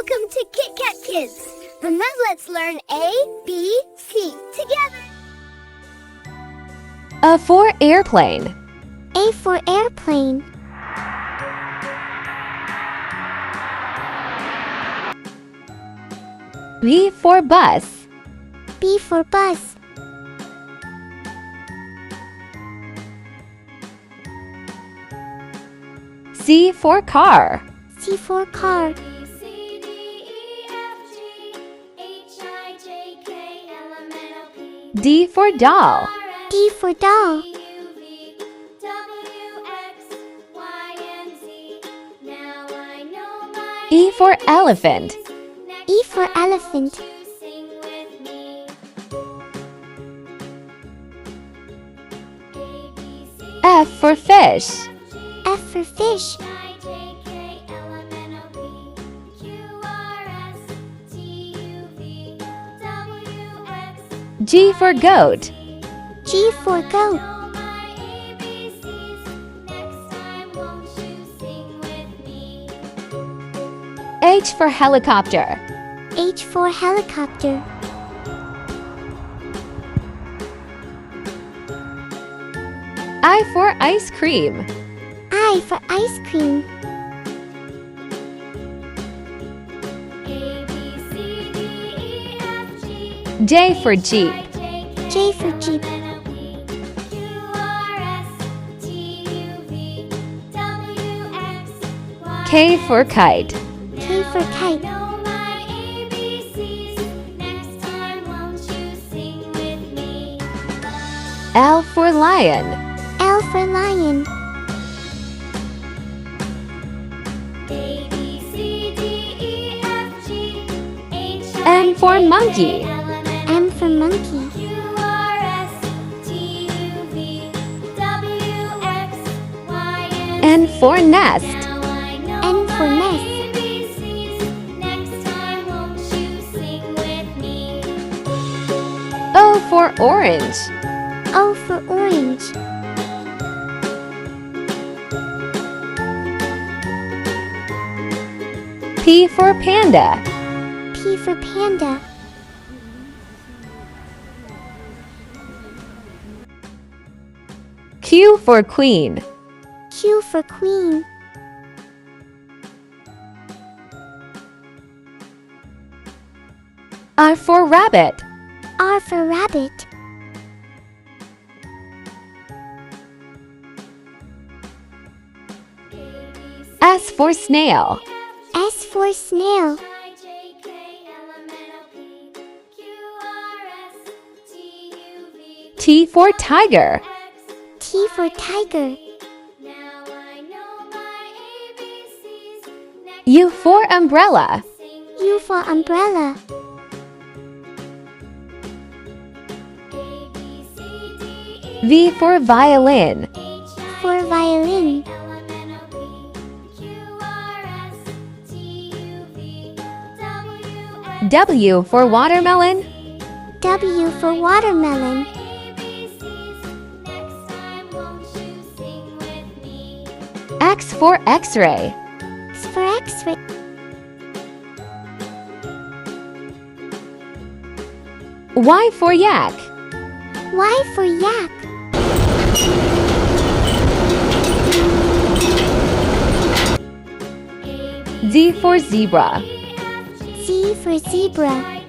Welcome to Kit Kat Kids. And now let's learn A, B, C together. A for airplane. A for airplane. B for bus. B for bus. C for car. C for car. D for doll. D for doll. E for elephant. E for elephant. F for fish. F for fish. G for goat. G for goat. H for helicopter. H for helicopter. I for ice cream. I for ice cream. J for jeep. J for jeep. K for kite. K for kite. L for lion. L for lion. M for monkey. M for monkey. N for nest. N for nest. O for orange. O for orange. P for panda. P for panda. Q for queen. Q for queen. R for rabbit. R for rabbit. S for snail. S for snail. T for tiger. T for tiger. U for umbrella. U for umbrella. V for violin. For violin. W for watermelon. W for watermelon. X for x-ray. X for x-ray. Y for yak. Y for yak. Z for zebra. Z for zebra.